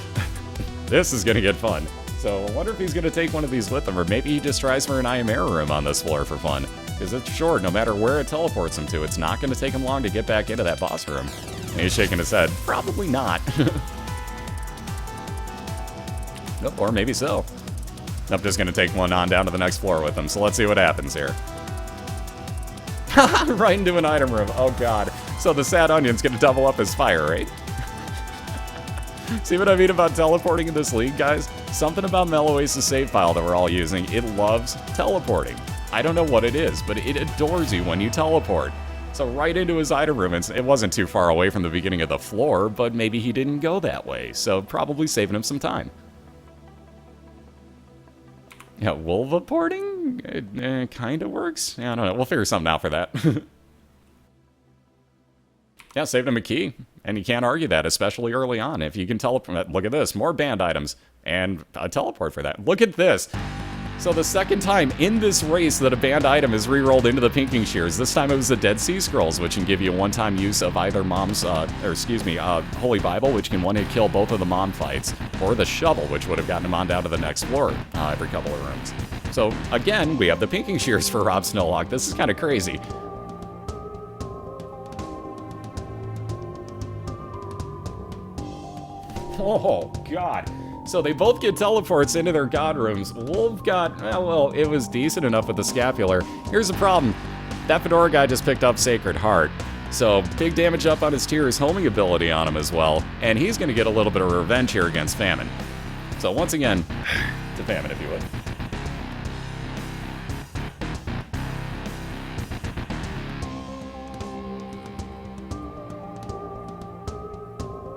This is gonna get fun. So I wonder if he's gonna take one of these with him, or maybe he just tries for an I Am Air room on this floor for fun. Because it's short, no matter where it teleports him to, it's not gonna take him long to get back into that boss room. And he's shaking his head. Probably not. Nope, or maybe so. Nope, just gonna take one on down to the next floor with him, so let's see what happens here. Right into an item room, oh god. So the Sad Onion's gonna double up his fire, right? See what I mean about teleporting in this league, guys? Something about Meloace's save file that we're all using, it loves teleporting. I don't know what it is, but it adores you when you teleport. So right into his item room, it wasn't too far away from the beginning of the floor, but maybe he didn't go that way, so probably saving him some time. Yeah, Wolvaporting? It kind of works? Yeah, I don't know. We'll figure something out for that. Yeah, saved him a key. And you can't argue that, especially early on. If you can teleport... Look at this. More banned items. And a teleport for that. Look at this. So the second time in this race that a banned item is re-rolled into the Pinking Shears, this time it was the Dead Sea Scrolls, which can give you a one-time use of either Holy Bible, which can one-hit kill both of the Mom fights, or the Shovel, which would have gotten him on down to the next floor every couple of rooms. So again, we have the Pinking Shears for Rob Snowlock. This is kind of crazy. Oh, God. So they both get teleports into their god rooms. Wolv got, well, it was decent enough with the scapular. Here's the problem. That Fedora guy just picked up Sacred Heart. So big damage up on his Tears homing ability on him as well. And he's going to get a little bit of revenge here against Famine. So once again, to Famine if you would.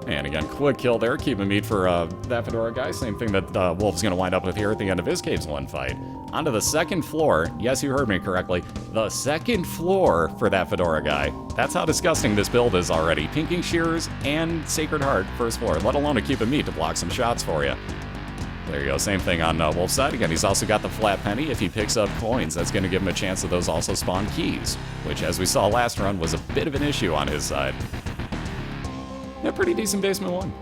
And again, quick kill there, keeping meat for that Fedora guy. Same thing that Wolv's going to wind up with here at the end of his Caves 1 fight. Onto the second floor. Yes, you heard me correctly. The second floor for that Fedora guy. That's how disgusting this build is already. Pinking Shears and Sacred Heart first floor, let alone a Keep Meat to block some shots for you. There you go, same thing on Wolv's side. Again, he's also got the flat penny. If he picks up coins, that's going to give him a chance that those also spawn keys, which, as we saw last run, was a bit of an issue on his side. Yeah, pretty decent basement one.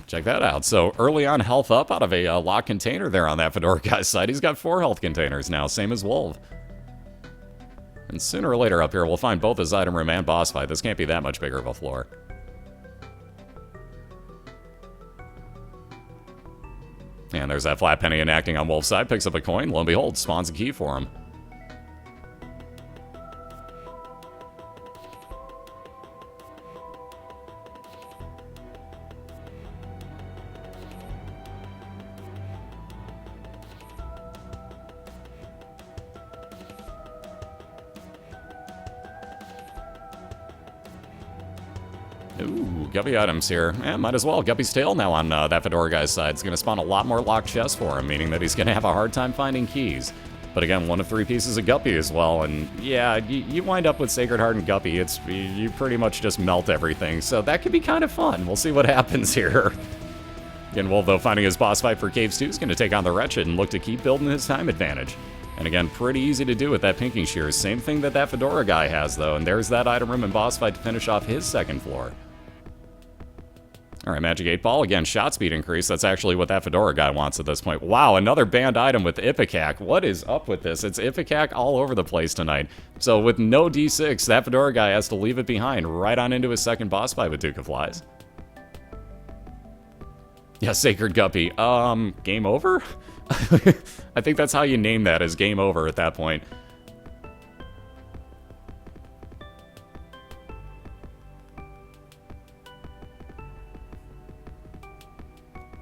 Check that out. So early on, health up out of a locked container there on that Fedora guy's side. He's got 4 health containers now, same as Wolv. And sooner or later up here, we'll find both his item room and boss fight. This can't be that much bigger of a floor. And there's that flat penny enacting on Wolv's side. Picks up a coin. Lo and behold, spawns a key for him. Ooh, Guppy items here. Yeah, might as well. Guppy's tail now on that Fedora guy's side. It's going to spawn a lot more locked chests for him, meaning that he's going to have a hard time finding keys. But again, 1 of 3 pieces of Guppy as well, and yeah, you wind up with Sacred Heart and Guppy. You pretty much just melt everything, so that could be kind of fun. We'll see what happens here. Again, Wolv, though, finding his boss fight for Caves 2 is going to take on the Wretched and look to keep building his time advantage. And again, pretty easy to do with that Pinking Shears. Same thing that Fedora guy has, though, and there's that item room and boss fight to finish off his second floor. All right, Magic 8 Ball. Again, shot speed increase. That's actually what that Fedora guy wants at this point. Wow, another banned item with Ipecac. What is up with this? It's Ipecac all over the place tonight. So with no D6, that Fedora guy has to leave it behind right on into his second boss fight with Duke of Flies. Yeah, Sacred Guppy. Game over? I think that's how you name that, is game over at that point.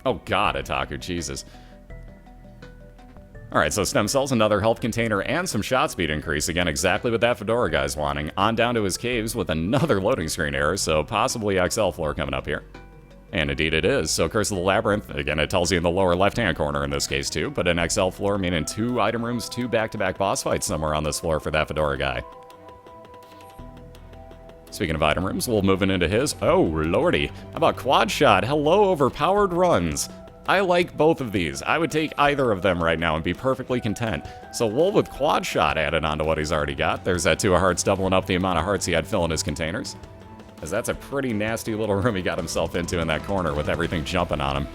Oh god, Otaku, Jesus. Alright, so Stem Cells, another health container, and some shot speed increase. Again, exactly what that Fedora guy's wanting. On down to his caves with another loading screen error, so possibly XL floor coming up here. And indeed it is. So Curse of the Labyrinth, again, it tells you in the lower left-hand corner in this case too, but an XL floor, meaning 2 item rooms, 2 back-to-back boss fights somewhere on this floor for that Fedora guy. Speaking of item rooms, we'll move into his. Oh, lordy. How about Quad Shot? Hello, overpowered runs. I like both of these. I would take either of them right now and be perfectly content. So Wolv with Quad Shot added on to what he's already got. There's that 2 of hearts doubling up the amount of hearts he had filling his containers. As that's a pretty nasty little room he got himself into in that corner with everything jumping on him.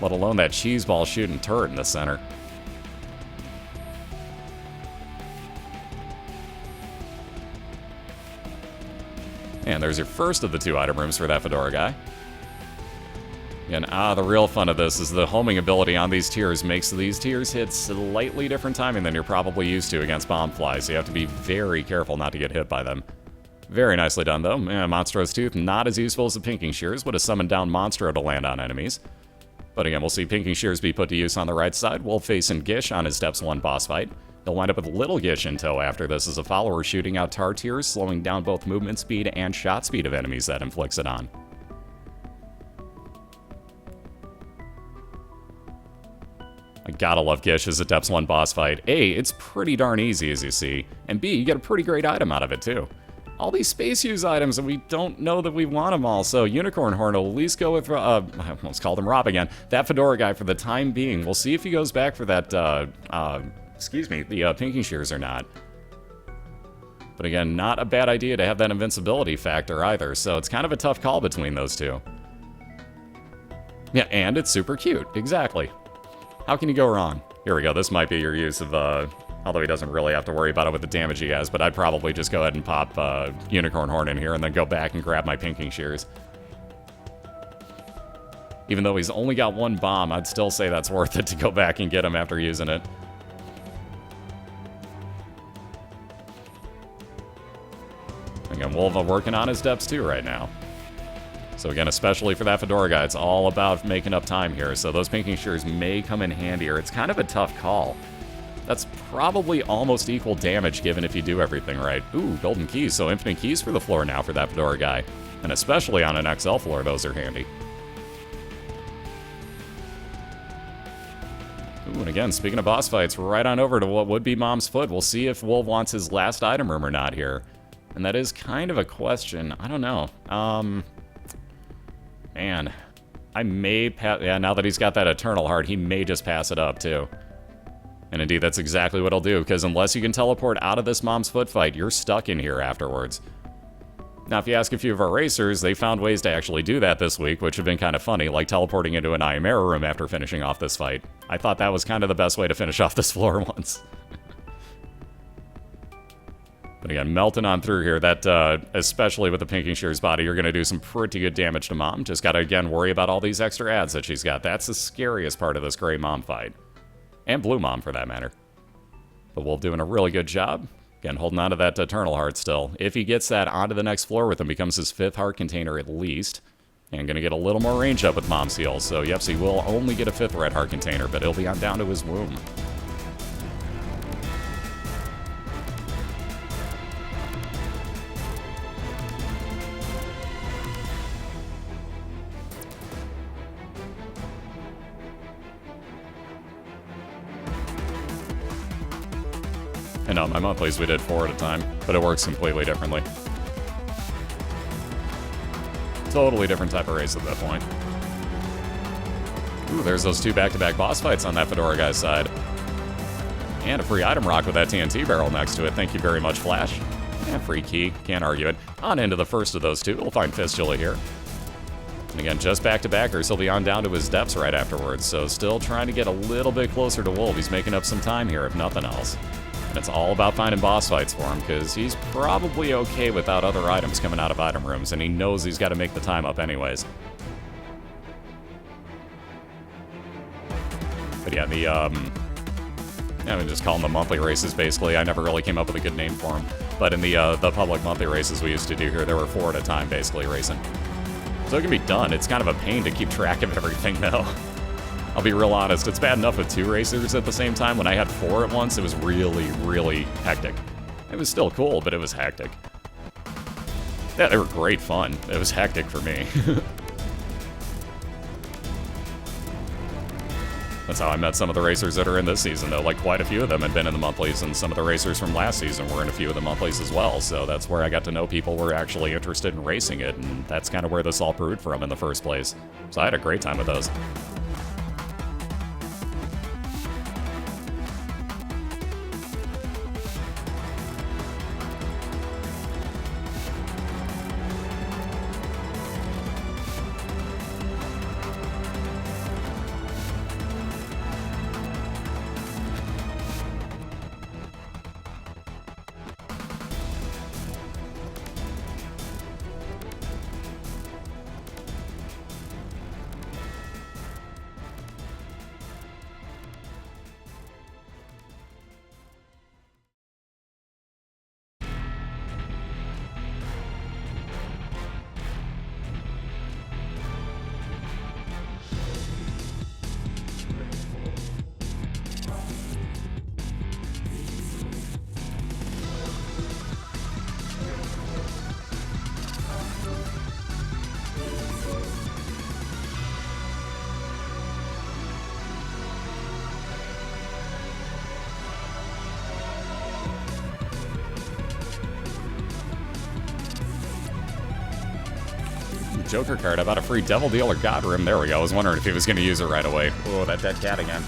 Let alone that cheese ball shooting turret in the center. And there's your first of the 2 item rooms for that Fedora guy. And the real fun of this is the homing ability on these tiers makes these tiers hit slightly different timing than you're probably used to against bomb flies, so you have to be very careful not to get hit by them. Very nicely done, though. Monstro's Tooth, not as useful as the Pinking Shears, would have summoned down Monstro to land on enemies. But again, we'll see Pinking Shears be put to use on the right side. Wolv facing Gish on his Steps 1 boss fight. They'll wind up with Little Gish in tow after this as a follower shooting out tar tears, slowing down both movement speed and shot speed of enemies that inflicts it on. I gotta love Gish as a Depths 1 boss fight. A, it's pretty darn easy as you see, and B, you get a pretty great item out of it too. All these space use items, and we don't know that we want them all, so Unicorn Horn will at least go with, I almost called him Rob again, that Fedora guy for the time being. We'll see if he goes back for that, the Pinky Shears or not. But again, not a bad idea to have that invincibility factor either, so it's kind of a tough call between those two. Yeah, and it's super cute, exactly. How can you go wrong? Here we go, this might be your use of, although he doesn't really have to worry about it with the damage he has, but I'd probably just go ahead and pop Unicorn Horn in here and then go back and grab my Pinking Shears. Even though he's only got one bomb, I'd still say that's worth it to go back and get him after using it. Again, Wolv working on his depths too right now. So again, especially for that Fedora guy, it's all about making up time here, so those Pinking Shears may come in handier. It's kind of a tough call. That's probably almost equal damage given if you do everything right. Ooh, golden keys, so infinite keys for the floor now for that Fedora guy. And especially on an XL floor, those are handy. Ooh, and again, speaking of boss fights, right on over to what would be Mom's Foot. We'll see if Wolv wants his last item room or not here. And that is kind of a question. I don't know. Man, I may pass... Yeah, now that he's got that Eternal Heart, he may just pass it up, too. And indeed, that's exactly what I'll do, because unless you can teleport out of this Mom's Foot fight, you're stuck in here afterwards. Now, if you ask a few of our racers, they found ways to actually do that this week, which have been kind of funny, like teleporting into an Ayamera room after finishing off this fight. I thought that was kind of the best way to finish off this floor once. But again, melting on through here, that, especially with the Pinking Shears body, you're going to do some pretty good damage to Mom. Just got to, again, worry about all these extra ads that she's got. That's the scariest part of this Gray Mom fight. And Blue Mom, for that matter. But Wolv doing a really good job. Again, holding on to that Eternal Heart still. If he gets that onto the next floor with him, becomes his 5th heart container at least. And going to get a little more range up with Mom's heal. So, yep, so he will only get a 5th red heart container, but he'll be on down to his womb. And no, my monthlies we did 4 at a time, but it works completely differently. Totally different type of race at that point. Ooh, there's those 2 back-to-back boss fights on that Fedora guy's side. And a free item rock with that TNT barrel next to it. Thank you very much, Flash. And free key, can't argue it. On into the first of those 2, we'll find Fistula here. And again, just back-to-backers, he'll be on down to his depths right afterwards, so still trying to get a little bit closer to Wolv. He's making up some time here, if nothing else. And it's all about finding boss fights for him, because he's probably okay without other items coming out of item rooms, and he knows he's got to make the time up anyways. But yeah, the, I mean, just call them the monthly races, basically. I never really came up with a good name for them. But in the public monthly races we used to do here, there were 4 at a time, basically, racing. So it can be done. It's kind of a pain to keep track of everything, though. I'll be real honest, it's bad enough with 2 racers at the same time. When I had 4 at once, it was really, really hectic. It was still cool, but it was hectic. Yeah, they were great fun. It was hectic for me. That's how I met some of the racers that are in this season, though. Like, quite a few of them had been in the monthlies, and some of the racers from last season were in a few of the monthlies as well. So that's where I got to know people who were actually interested in racing it, and that's kind of where this all brewed from in the first place. So I had a great time with those. Joker card. How about a free Devil Dealer God Room? There we go. I was wondering if he was going to use it right away. Oh, that dead cat again.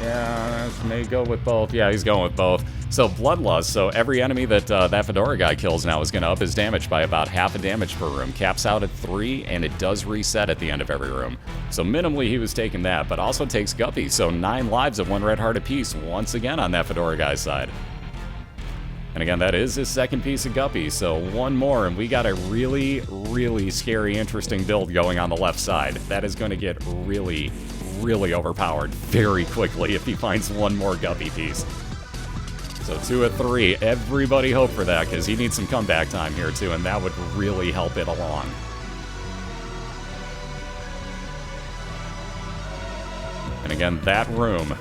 Yeah, may go with both. Yeah, he's going with both. So Bloodlust, so every enemy that that Fedora guy kills now is going to up his damage by about half a damage per room. Caps out at 3, and it does reset at the end of every room. So minimally he was taking that, but also takes Guppy, so 9 lives at 1 red heart apiece once again on that Fedora guy's side. And again, that is his second piece of Guppy, so 1 more, and we got a really, really scary, interesting build going on the left side. That is going to get really, really overpowered very quickly if he finds 1 more Guppy piece. So 2 at 3. Everybody hope for that, because he needs some comeback time here too, and that would really help it along. And again, that room.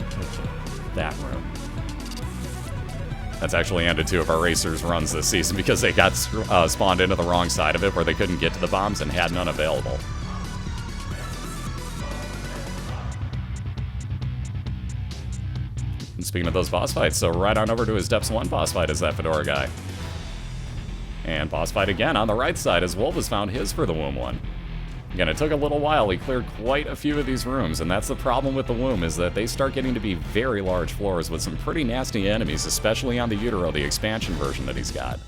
That's actually ended 2 of our racers' runs this season because they got spawned into the wrong side of it where they couldn't get to the bombs and had none available. And speaking of those boss fights, so right on over to his Depths 1 boss fight is that Fedora guy. And boss fight again on the right side as Wolv has found his for the womb one. Again, it took a little while. He cleared quite a few of these rooms, and that's the problem with the womb, is that they start getting to be very large floors with some pretty nasty enemies, especially on the Utero, the expansion version that he's got.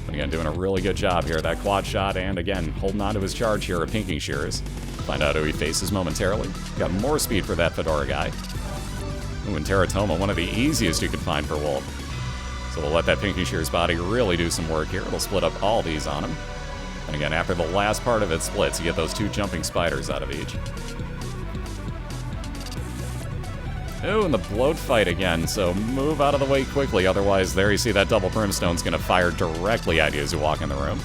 But again, doing a really good job here. That quad shot, and again, holding on to his charge here of Pinking Shears. Find out who he faces momentarily. Got more speed for that Fedora guy. Ooh, and Teratoma, one of the easiest you could find for Wolv. So we'll let that Pinking Shears body really do some work here. It'll split up all these on him. And again, after the last part of it splits, you get those 2 jumping spiders out of each. Ooh, and the bloat fight again, so move out of the way quickly, otherwise there you see that double brimstone's going to fire directly at you as you walk in the room.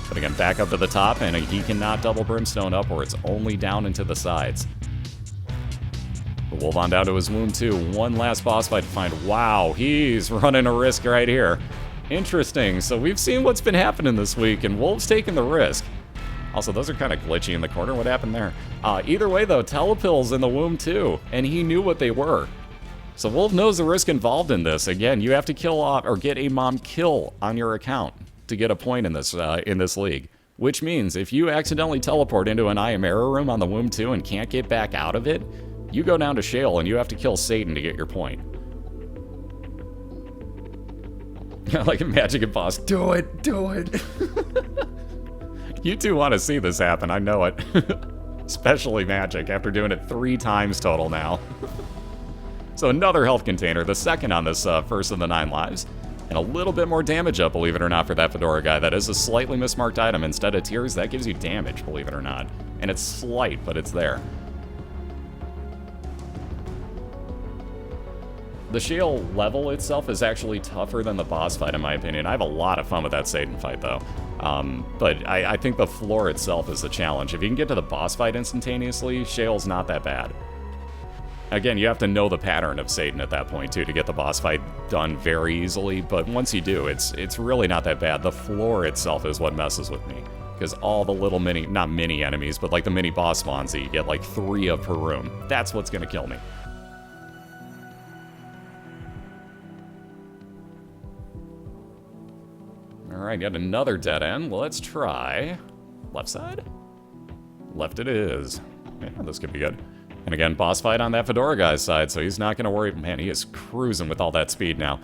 But again, back up to the top, and he cannot double brimstone upwards, only down into the sides. But Wolv on down to his wound 2. One last boss fight to find. Wow, he's running a risk right here. Interesting. So we've seen what's been happening this week, and Wolv's taking the risk. Also, those are kind of glitchy in the corner. What happened there? Either way, though, Telepill's in the womb, too, and he knew what they were. So Wolv knows the risk involved in this. Again, you have to kill off or get a mom kill on your account to get a point in this league. Which means if you accidentally teleport into an I Am Error room on the womb, too, and can't get back out of it, you go down to Shale, and you have to kill Satan to get your point. Like a magic and boss. Do it! Do it! You two want to see this happen, I know it. Especially Magic, after doing it 3 times total now. So another health container, the second on this first of the 9 lives. And a little bit more damage up, believe it or not, for that Fedora guy. That is a slightly mismarked item. Instead of tears, that gives you damage, believe it or not. And it's slight, but it's there. The Shale level itself is actually tougher than the boss fight, in my opinion. I have a lot of fun with that Satan fight, though. But I think the floor itself is the challenge. If you can get to the boss fight instantaneously, Shale's not that bad. Again, you have to know the pattern of Satan at that point, too, to get the boss fight done very easily. But once you do, it's really not that bad. The floor itself is what messes with me. Because all the little mini, not mini enemies, but like the mini boss spawns that you get like 3 of per room. That's what's going to kill me. Alright, yet another dead end. Well, let's try left side? Left it is. Yeah, this could be good. And again, boss fight on that Fedora guy's side, so he's not going to worry. Man, he is cruising with all that speed now.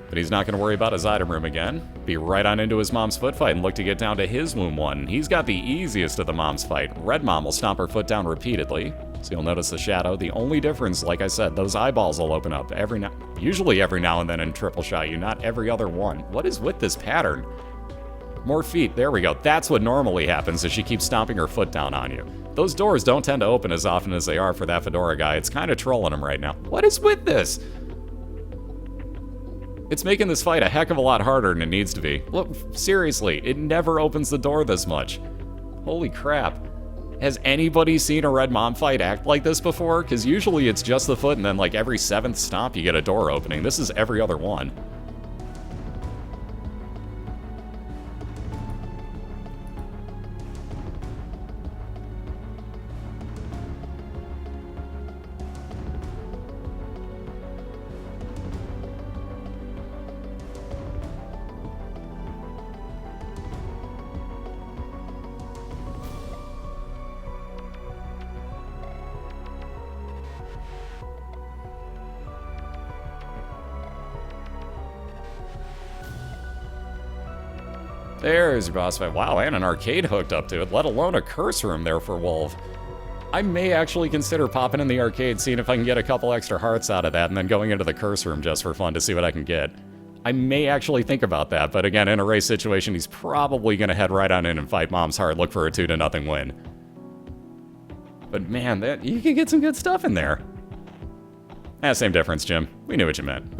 But he's not going to worry about his item room again. Be right on into his mom's foot fight and look to get down to his womb 1. He's got the easiest of the mom's fight. Red mom will stomp her foot down repeatedly. So you'll notice the shadow. The only difference, like I said, those eyeballs will open up usually every now and then in triple shot you, not every other one. What is with this pattern? More feet. There we go. That's what normally happens is she keeps stomping her foot down on you. Those doors don't tend to open as often as they are for that Fedora guy. It's kind of trolling him right now. What is with this? It's making this fight a heck of a lot harder than it needs to be. Look, seriously, it never opens the door this much. Holy crap. Has anybody seen a red mom fight act like this before? Because usually it's just the foot, and then like every 7th stomp you get a door opening. This is every other one. There's your boss fight. Wow, and an arcade hooked up to it, let alone a curse room there for Wolv. I may actually consider popping in the arcade, seeing if I can get a couple extra hearts out of that, and then going into the curse room just for fun to see what I can get. I may actually think about that, but again, in a race situation, he's probably going to head right on in and fight Mom's Heart, look for a 2-0 win. But man, you can get some good stuff in there. Same difference, Jim. We knew what you meant.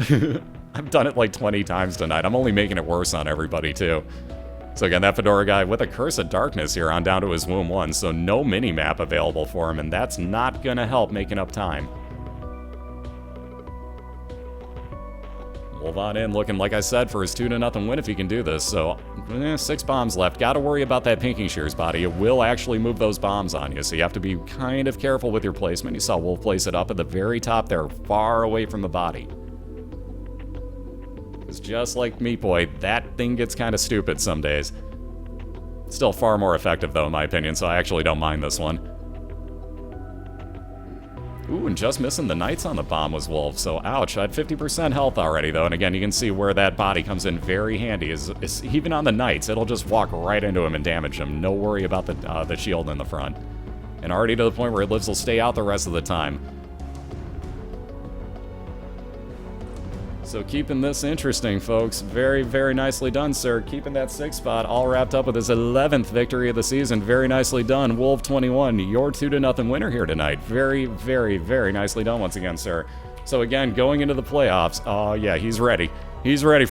I've done it like 20 times tonight. I'm only making it worse on everybody, too. So again, that Fedora guy with a Curse of Darkness here on down to his Womb 1, so no mini-map available for him, and that's not gonna help making up time. Wolv on in, looking, like I said, for his 2-0 win if he can do this, so 6 bombs left. Gotta worry about that Pinking Shears body. It will actually move those bombs on you, so you have to be kind of careful with your placement. You saw Wolv place it up at the very top there, far away from the body. It's just like Meat Boy, that thing gets kind of stupid some days. Still far more effective, though, in my opinion, so I actually don't mind this one. Ooh, and just missing the Knights on the bomb was Wolv, so ouch. I had 50% health already, though, and again, you can see where that body comes in very handy. Is even on the Knights, it'll just walk right into him and damage him. No worry about the shield in the front. And already to the point where Livs will stay out the rest of the time. So keeping this interesting, folks. Very, very nicely done, sir. Keeping that 6th spot all wrapped up with his 11th victory of the season. Very nicely done. Wolv21, your 2-0 winner here tonight. Very, very, very nicely done once again, sir. So again, going into the playoffs, oh yeah, he's ready. He's ready.